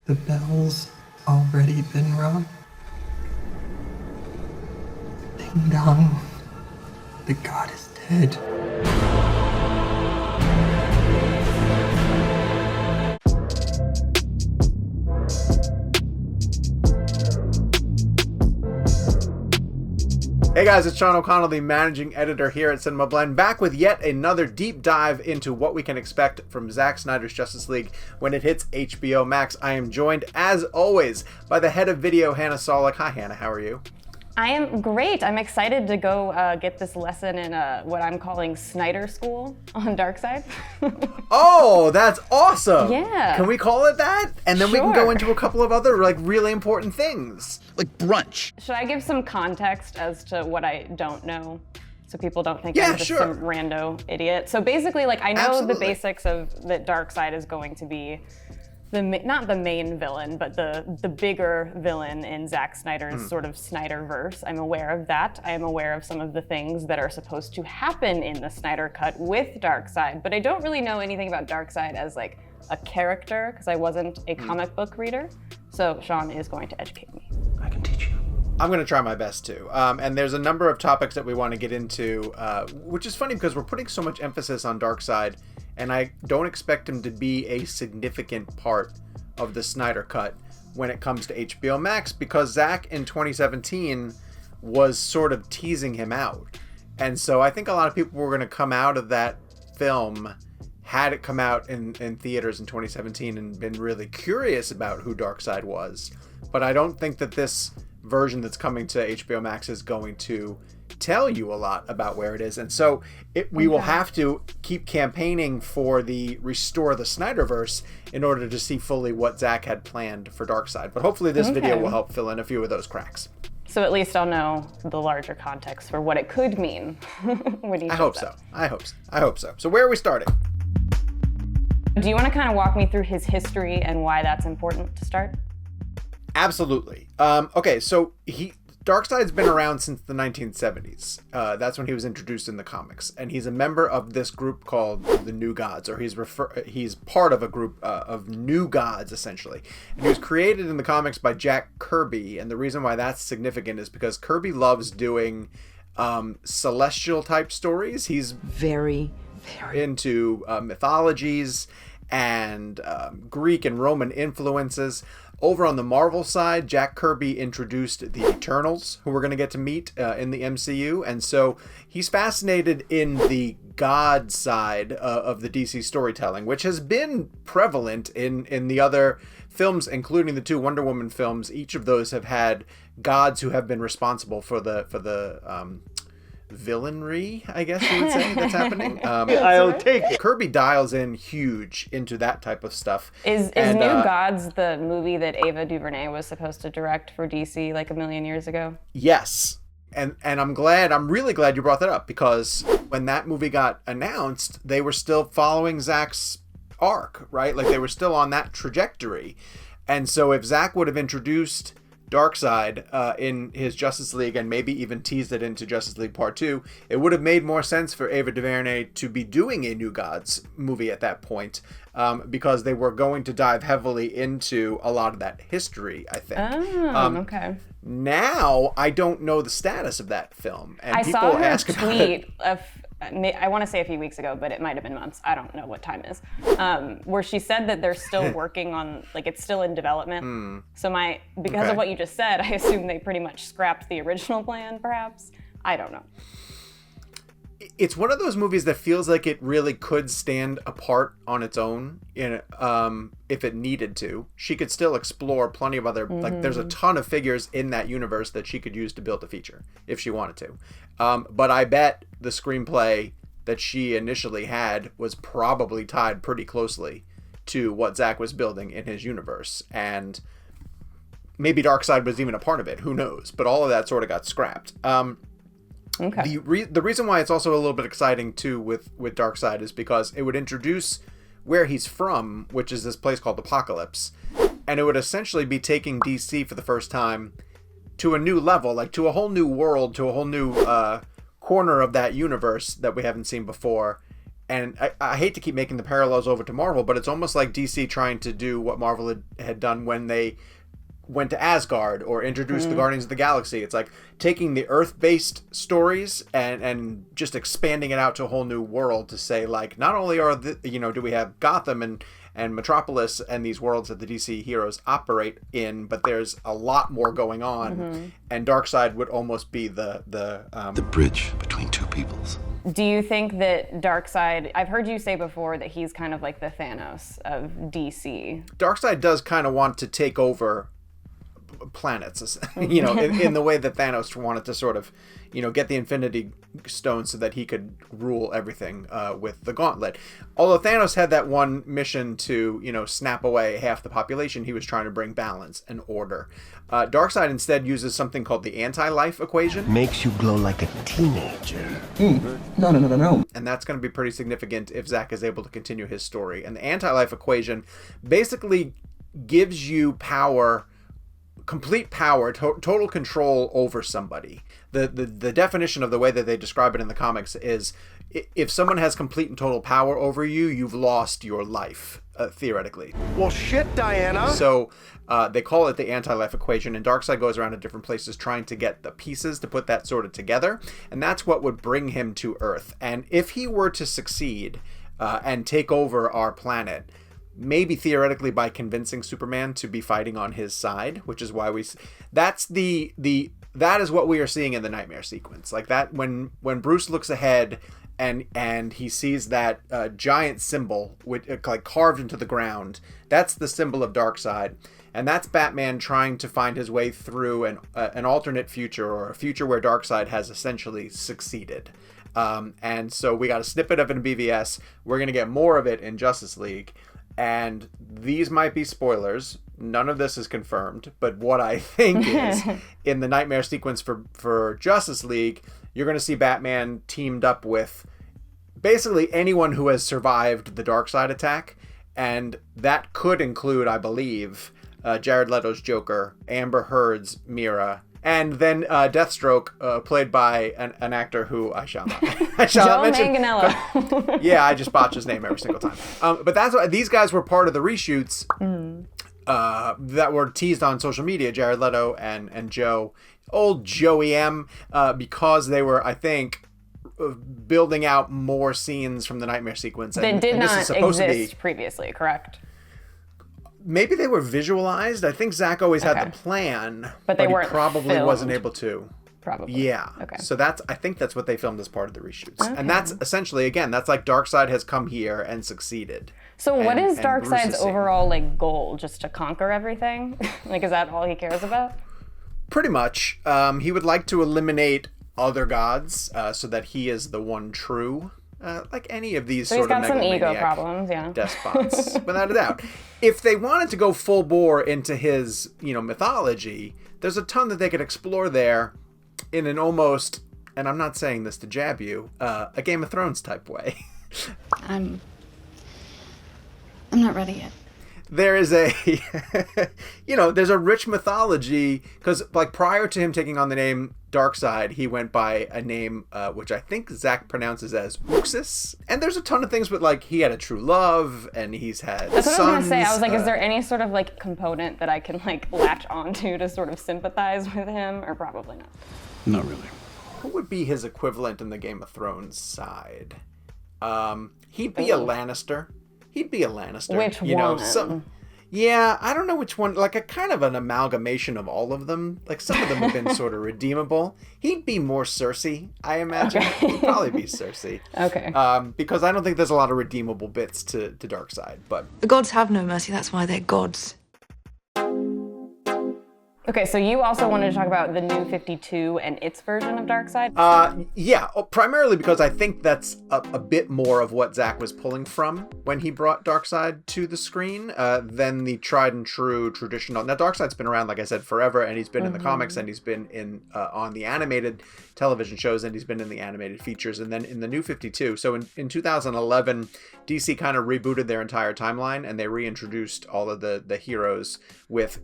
The bell's already been rung. Ding dong. The god is dead. Hey guys, it's Sean O'Connell, the managing editor here at CinemaBlend, back with yet another deep dive into what we can expect from Zack Snyder's Justice League when it hits HBO Max. I am joined, as always, by the head of video, Hannah Solik. Hi Hannah, how are you? I am great. I'm excited to go get this lesson in what I'm calling Snyder School on Darkseid. Oh, that's awesome! Yeah. Can we call it that? And then we can go Sure. into a couple of other really important things. Like brunch. Should I give some context as to what I don't know, so people don't think Yeah, I'm just sure. some rando idiot? So basically, I know Absolutely. the basics of that Darkseid is going to be not the main villain, but the bigger villain in Zack Snyder's sort of Snyderverse. I'm aware of that. I am aware of some of the things that are supposed to happen in the Snyder Cut with Darkseid, but I don't really know anything about Darkseid as a character because I wasn't a comic book reader. So Sean is going to educate me. I can teach you. I'm going to try my best to. And there's a number of topics that we want to get into, which is funny because we're putting so much emphasis on Darkseid, and I don't expect him to be a significant part of the Snyder Cut when it comes to HBO Max, because Zack in 2017 was sort of teasing him out. And so I think a lot of people were going to come out of that film, had it come out in theaters in 2017, and been really curious about who Darkseid was. But I don't think that this version that's coming to HBO Max is going to tell you a lot about where it is. And so we will have to keep campaigning for the Restore the Snyderverse in order to see fully what Zack had planned for Darkseid. But hopefully this video will help fill in a few of those cracks. So at least I'll know the larger context for what it could mean when he I hope shows so. up. I hope so. So where are we starting? Do you want to kind of walk me through his history and why that's important to start? Absolutely. Okay, so Darkseid's been around since the 1970s. That's when he was introduced in the comics, and he's a member of this group called the New Gods, or he's part of a group of new gods, essentially. And he was created in the comics by Jack Kirby, and the reason why that's significant is because Kirby loves doing celestial type stories. He's Very into mythologies and Greek and Roman influences. Over on the Marvel side, Jack Kirby introduced the Eternals, who we're going to get to meet in the MCU. And so he's fascinated in the God side of the DC storytelling, which has been prevalent in the other films, including the two Wonder Woman films. Each of those have had gods who have been responsible for the villainry, I guess you would say, that's happening. I'll take it. Kirby dials in huge into that type of stuff. Is New Gods the movie that Ava DuVernay was supposed to direct for DC like a million years ago? Yes. And I'm really glad you brought that up, because when that movie got announced, they were still following Zack's arc, right? Like they were still on that trajectory. And so if Zack would have introduced Darkseid in his Justice League and maybe even teased it into Justice League Part 2, it would have made more sense for Ava DuVernay to be doing a New Gods movie at that point, because they were going to dive heavily into a lot of that history, I think. Okay. Now, I don't know the status of that film. And I people saw her ask about it. tweet I want to say a few weeks ago, but it might have been months. I don't know what time is. Where she said that they're still working on, it's still in development. So because of what you just said, I assume they pretty much scrapped the original plan, perhaps. I don't know. It's one of those movies that feels like it really could stand apart on its own if it needed to. She could still explore plenty of other, there's a ton of figures in that universe that she could use to build a feature if she wanted to. But I bet the screenplay that she initially had was probably tied pretty closely to what Zack was building in his universe. And maybe Darkseid was even a part of it. Who knows? But all of that sort of got scrapped. Okay. The reason why it's also a little bit exciting too with Darkseid is because it would introduce where he's from, which is this place called Apocalypse, and it would essentially be taking DC for the first time to a new level, to a whole new world, to a whole new corner of that universe that we haven't seen before, And I hate to keep making the parallels over to Marvel, but it's almost like DC trying to do what Marvel had done when they went to Asgard or introduced the Guardians of the Galaxy. It's like taking the Earth-based stories and just expanding it out to a whole new world to say, like, not only are do we have Gotham and Metropolis and these worlds that the DC heroes operate in, but there's a lot more going on. And Darkseid would almost be the bridge between two peoples. Do you think that Darkseid, I've heard you say before that he's kind of like the Thanos of DC. Darkseid does kind of want to take over planets, in the way that Thanos wanted to sort of, get the Infinity Stone so that he could rule everything with the Gauntlet. Although Thanos had that one mission to, snap away half the population, he was trying to bring balance and order. Darkseid instead uses something called the anti-life equation. Makes you glow like a teenager. No. And that's going to be pretty significant if Zack is able to continue his story. And the anti-life equation basically gives you power, complete power, total control over somebody. The definition of the way that they describe it in the comics is if someone has complete and total power over you, you've lost your life, theoretically. Well, shit, Diana. So they call it the anti-life equation, and Darkseid goes around to different places trying to get the pieces to put that sort of together, and that's what would bring him to Earth. And if he were to succeed and take over our planet, maybe theoretically by convincing Superman to be fighting on his side, which is why that is what we are seeing in the nightmare sequence. Like that, when Bruce looks ahead and he sees that giant symbol with like carved into the ground, that's the symbol of Darkseid, and that's Batman trying to find his way through an alternate future, or a future where Darkseid has essentially succeeded. And so we got a snippet of it in BVS. We're gonna get more of it in Justice League. And these might be spoilers. None of this is confirmed. But what I think is, in the nightmare sequence for Justice League, you're going to see Batman teamed up with basically anyone who has survived the Darkseid attack. And that could include, I believe, Jared Leto's Joker, Amber Heard's Mira, and then Deathstroke, played by an actor who I shall not mention. Manganiello. Yeah, I just botch his name every single time. But that's what, these guys were part of the reshoots that were teased on social media, Jared Leto and old Joey M, because they were, I think, building out more scenes from the nightmare sequence. That did not exist previously, correct? Maybe they were visualized. I think Zack always had the plan, but he probably filmed. Wasn't able to. Probably. Yeah. Okay. So I think that's what they filmed as part of the reshoots. Okay. And that's essentially, again, that's like Darkseid has come here and succeeded. So what is Darkseid's overall goal? Just to conquer everything? Is that all he cares about? Pretty much. He would like to eliminate other gods so that he is the one true. Like any of these sort of megalomaniac, he's got some ego problems, yeah. Despots, without a doubt. If they wanted to go full bore into his, mythology, there's a ton that they could explore there in an almost, and I'm not saying this to jab you, a Game of Thrones type way. I'm not ready yet. There is a, there's a rich mythology, because prior to him taking on the name Darkseid, he went by a name which I think Zack pronounces as Uxus. And there's a ton of things, but he had a true love, and he's had That's sons. what I was gonna say. I was is there any sort of component that I can latch onto to sort of sympathize with him, or probably not? Not really. Who would be his equivalent in the Game of Thrones side? He'd be a Lannister. He'd be a Lannister. Which one? Yeah, I don't know which one. A kind of an amalgamation of all of them. Some of them have been sort of redeemable. He'd be more Cersei, I imagine. Okay. He'd probably be Cersei. Okay. Because I don't think there's a lot of redeemable bits to Darkseid. But The gods have no mercy, that's why they're gods. Okay, so you also wanted to talk about the New 52 and its version of Darkseid? Yeah, primarily because I think that's a bit more of what Zack was pulling from when he brought Darkseid to the screen than the tried and true traditional. Now, Darkseid's been around, like I said, forever, and he's been in the comics, and he's been in on the animated television shows, and he's been in the animated features, and then in the New 52. So in 2011, DC kind of rebooted their entire timeline, and they reintroduced all of the heroes with,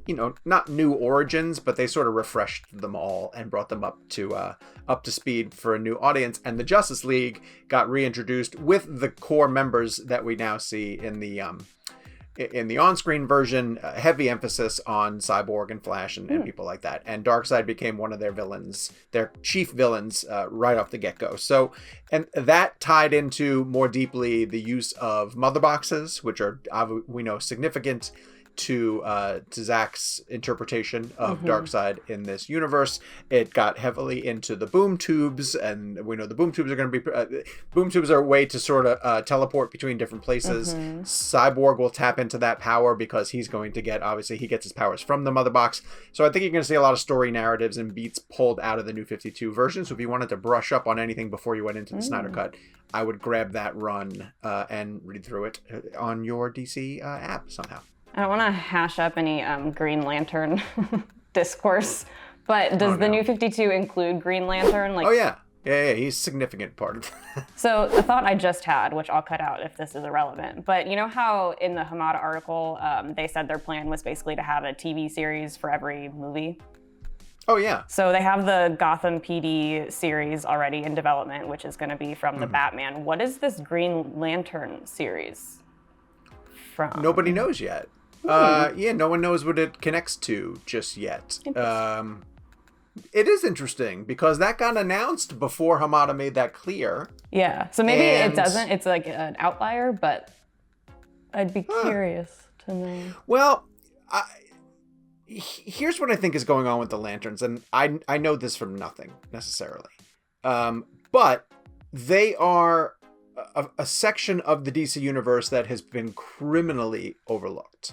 not new origins, origins, but they sort of refreshed them all and brought them up to speed for a new audience. And the Justice League got reintroduced with the core members that we now see in the on-screen version. Heavy emphasis on Cyborg and Flash and people like that. And Darkseid became one of their villains, their chief villains, right off the get-go. So, and that tied into more deeply the use of mother boxes, which are, we know, significant to Zack's interpretation of Darkseid in this universe. It got heavily into the boom tubes, and we know the boom tubes are going to be boom tubes are a way to sort of teleport between different places. Cyborg will tap into that power because he's going to get, obviously he gets his powers from the mother box. So I think you're going to see a lot of story narratives and beats pulled out of the New 52 version. So if you wanted to brush up on anything before you went into the Snyder Cut, I would grab that run and read through it on your DC app somehow. I don't want to hash up any Green Lantern discourse, but does the New 52 include Green Lantern? Like, oh, yeah. Yeah, he's a significant part of that. So the thought I just had, which I'll cut out if this is irrelevant, but you know how in the Hamada article, they said their plan was basically to have a TV series for every movie? Oh, yeah. So they have the Gotham PD series already in development, which is going to be from the Batman. What is this Green Lantern series from? Nobody knows yet. Yeah, no one knows what it connects to just yet. It is interesting because that got announced before Hamada made that clear. Yeah, so maybe it doesn't. It's like an outlier, but I'd be curious to know. Well, here's what I think is going on with the Lanterns, and I know this from nothing necessarily, but they are a section of the DC universe that has been criminally overlooked.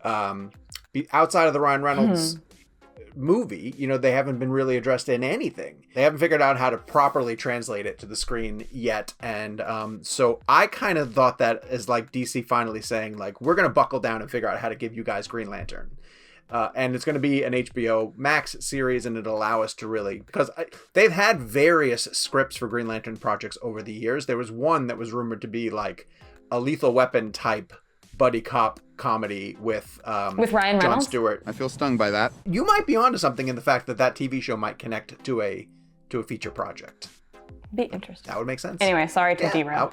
Outside of the Ryan Reynolds movie, you know, they haven't been really addressed in anything. They haven't figured out how to properly translate it to the screen yet. And so I kind of thought that as like DC finally saying, like, we're going to buckle down and figure out how to give you guys Green Lantern. And it's going to be an HBO Max series, and it'll allow us to really, because they've had various scripts for Green Lantern projects over the years. There was one that was rumored to be like a Lethal Weapon type buddy cop comedy with Ryan Reynolds? Jon Stewart. I feel stung by that. You might be onto something in the fact that that TV show might connect to a feature project. Be interesting. That would make sense. Anyway, sorry to derail.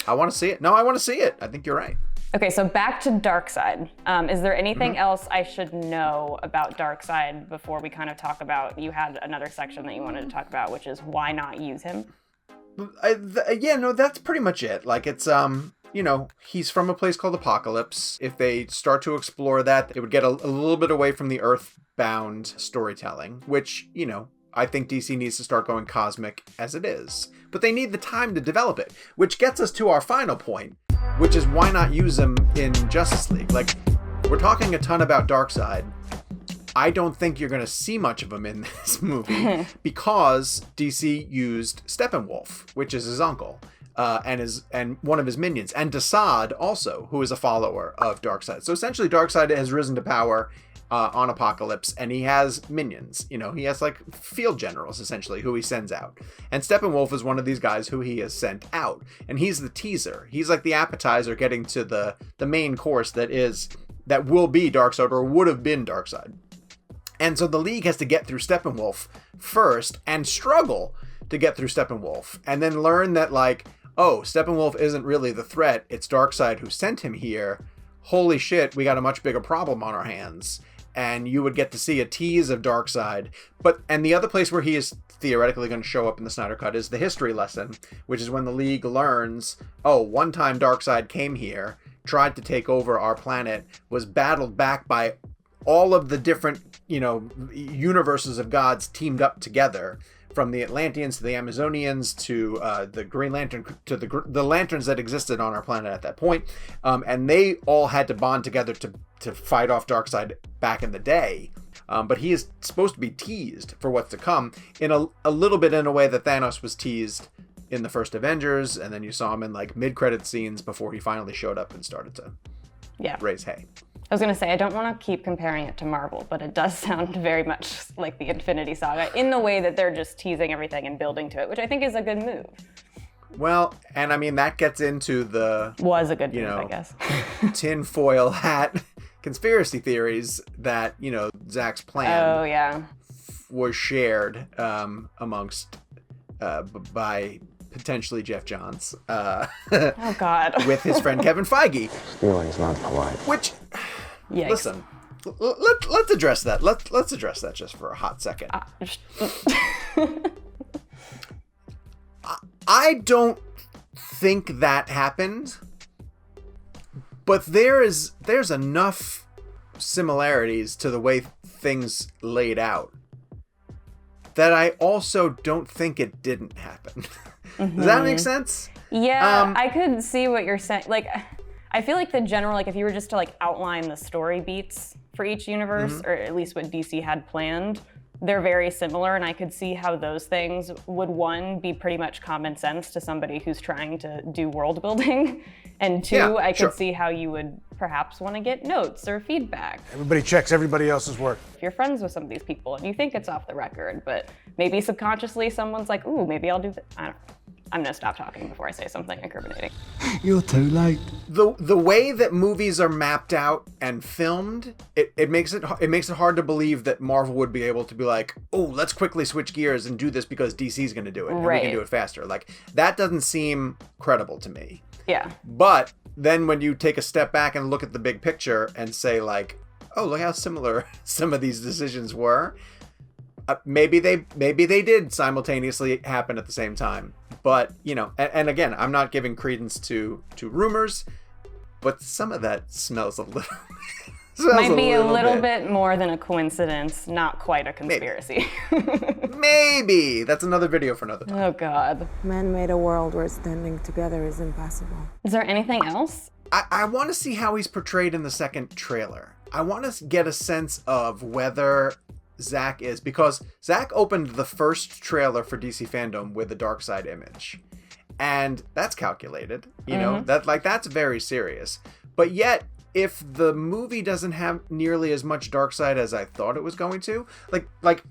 I want to see it. No, I want to see it. I think you're right. Okay, so back to Darkseid. Is there anything else I should know about Darkseid before we kind of talk about, you had another section that you wanted to talk about, which is why not use him? Yeah, no, that's pretty much it. Like, it's, you know, he's from a place called Apocalypse. If they start to explore that, it would get a little bit away from the Earthbound storytelling, which, you know, I think DC needs to start going cosmic as it is. But they need the time to develop it, which gets us to our final point, which is why not use him in Justice League? Like, we're talking a ton about Darkseid. I don't think you're going to see much of him in this movie because DC used Steppenwolf, which is his uncle. And one of his minions, and Desaad also, who is a follower of Darkseid. So essentially, Darkseid has risen to power on Apocalypse, and he has minions. You know, he has like field generals essentially who he sends out. And Steppenwolf is one of these guys who he has sent out, and he's the teaser. He's like the appetizer getting to the main course that will be Darkseid or would have been Darkseid. And so the League has to get through Steppenwolf first and struggle to get through Steppenwolf, and then learn that like, oh, Steppenwolf isn't really the threat, it's Darkseid who sent him here. Holy shit, we got a much bigger problem on our hands. And you would get to see a tease of Darkseid. And the other place where he is theoretically going to show up in the Snyder Cut is the history lesson, which is when the League learns, oh, one time Darkseid came here, tried to take over our planet, was battled back by all of the different, you know, universes of gods teamed up together. From the Atlanteans to the Amazonians to the Green Lantern to the lanterns that existed on our planet at that point, and they all had to bond together to fight off Darkseid back in the day. But he is supposed to be teased for what's to come in a little bit in a way that Thanos was teased in the first Avengers, and then you saw him in like mid-credit scenes before he finally showed up and started to raise hay. I was going to say, I don't want to keep comparing it to Marvel, but it does sound very much like the Infinity Saga in the way that they're just teasing everything and building to it, which I think is a good move. Well, and I mean, that gets into the... Was a good move, I guess. tinfoil hat conspiracy theories that, you know, Zack's plan Oh, yeah. was shared amongst by potentially Jeff Johns Oh, God. with his friend Kevin Feige. Stealing's not polite. Which, Yikes. listen, let's address that. Let's address that just for a hot second. I don't think that happened, but there's enough similarities to the way things laid out that I also don't think it didn't happen. Does that make sense? Yeah, I could see what you're saying. Like, I feel like the general, like if you were just to like outline the story beats for each universe, or at least what DC had planned, they're very similar, and I could see how those things would, one, be pretty much common sense to somebody who's trying to do world building, and two, Yeah, I could sure. see how you would perhaps want to get notes or feedback. Everybody checks everybody else's work. If you're friends with some of these people and you think it's off the record, but maybe subconsciously someone's like, ooh, maybe I'll do that. I don't know. I'm gonna stop talking before I say something incriminating. You're too late. The way that movies are mapped out and filmed, it makes it hard to believe that Marvel would be able to be like, oh, let's quickly switch gears and do this because DC's going to do it and we Right. can do it faster. Like, that doesn't seem credible to me. Yeah. But then when you take a step back and look at the big picture and say like, oh, look how similar some of these decisions were. Maybe they did simultaneously happen at the same time. But, you know, and again, I'm not giving credence to rumors, but some of that smells a little Might be a little bit more than a coincidence, not quite a conspiracy. Maybe. That's another video for another time. Oh, God. Man made a world where standing together is impossible. Is there anything else? I want to see how he's portrayed in the second trailer. I want to get a sense of whether Zack is, because Zack opened the first trailer for DC Fandom with a Darkseid image, and that's calculated, you know, that's very serious. But yet, if the movie doesn't have nearly as much Darkseid as I thought it was going to,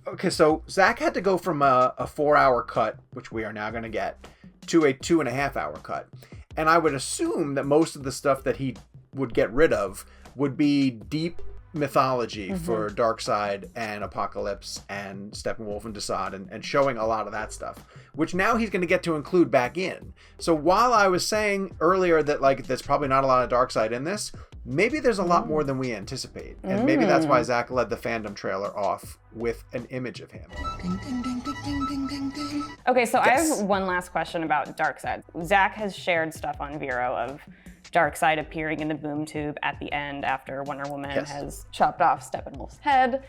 okay, so Zack had to go from a 4-hour cut, which we are now going to get, to a 2.5-hour cut, and I would assume that most of the stuff that he would get rid of would be deep mythology for Darkseid and Apocalypse and Steppenwolf and Desaad and showing a lot of that stuff, which now he's going to get to include back in. So while I was saying earlier that like there's probably not a lot of Darkseid in this, maybe there's a lot more than we anticipate, and maybe that's why Zack led the fandom trailer off with an image of him. Okay, so Yes. I have one last question about Darkseid. Zack has shared stuff on Vero of Darkseid appearing in the boom tube at the end after Wonder Woman Yes. has chopped off Steppenwolf's head.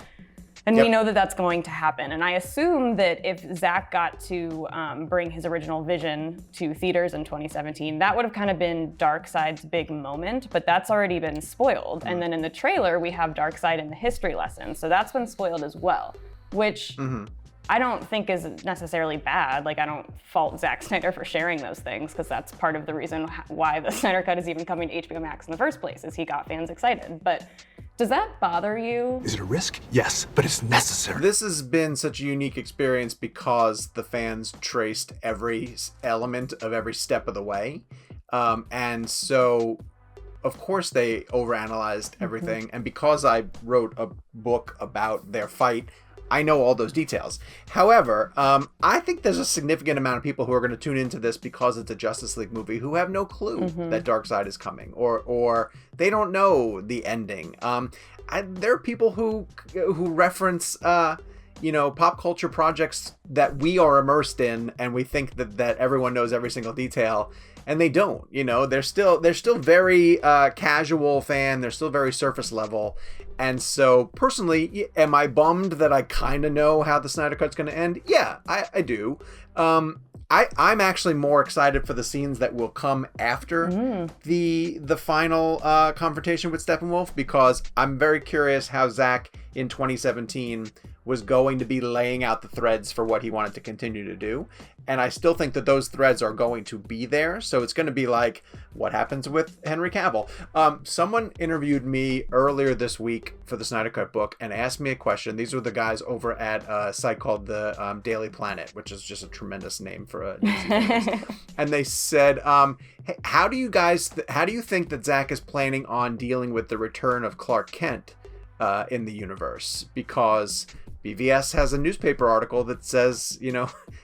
And Yep. we know that that's going to happen. And I assume that if Zack got to bring his original vision to theaters in 2017, that would have kind of been Darkseid's big moment, but that's already been spoiled. And then in the trailer, we have Darkseid in the history lesson. So that's been spoiled as well, which I don't think is necessarily bad. Like, I don't fault Zack Snyder for sharing those things, because that's part of the reason why the Snyder Cut is even coming to HBO Max in the first place, is he got fans excited. But does that bother you? Is it a risk? Yes, but it's necessary. This has been such a unique experience because the fans traced every element of every step of the way. And so, of course, they overanalyzed everything. And because I wrote a book about their fight, I know all those details. However, I think there's a significant amount of people who are going to tune into this because it's a Justice League movie who have no clue that Darkseid is coming, or they don't know the ending. There are people who reference pop culture projects that we are immersed in, and we think that everyone knows every single detail. And they don't, they're still very casual fan. They're still very surface level. And so personally, am I bummed that I kind of know how the Snyder Cut's going to end? Yeah, I do. I'm actually more excited for the scenes that will come after the final confrontation with Steppenwolf, because I'm very curious how Zack in 2017 was going to be laying out the threads for what he wanted to continue to do. And I still think that those threads are going to be there. So it's going to be like, what happens with Henry Cavill? Someone interviewed me earlier this week for the Snyder Cut book and asked me a question. These were the guys over at a site called the Daily Planet, which is just a tremendous name for a DC series. And they said, hey, how do you think that Zack is planning on dealing with the return of Clark Kent in the universe? Because BVS has a newspaper article that says,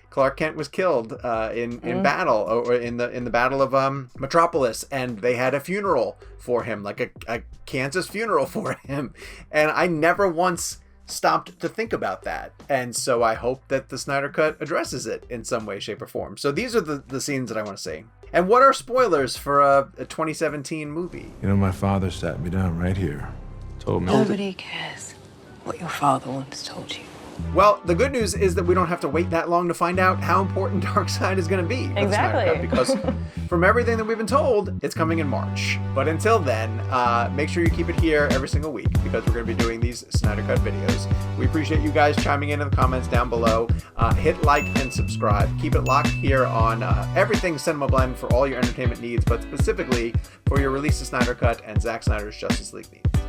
Clark Kent was killed in battle, or in the battle of Metropolis, and they had a funeral for him, like a Kansas funeral for him. And I never once stopped to think about that. And so I hope that the Snyder Cut addresses it in some way, shape, or form. So these are the scenes that I want to see. And what are spoilers for a 2017 movie? My father sat me down right here. Told me. Nobody cares what your father once told you. Well, the good news is that we don't have to wait that long to find out how important Darkseid is going to be. Exactly. Because from everything that we've been told, it's coming in March. But until then, make sure you keep it here every single week, because we're going to be doing these Snyder Cut videos. We appreciate you guys chiming in the comments down below. Hit like and subscribe. Keep it locked here on everything CinemaBlend for all your entertainment needs, but specifically for your release of Snyder Cut and Zack Snyder's Justice League needs.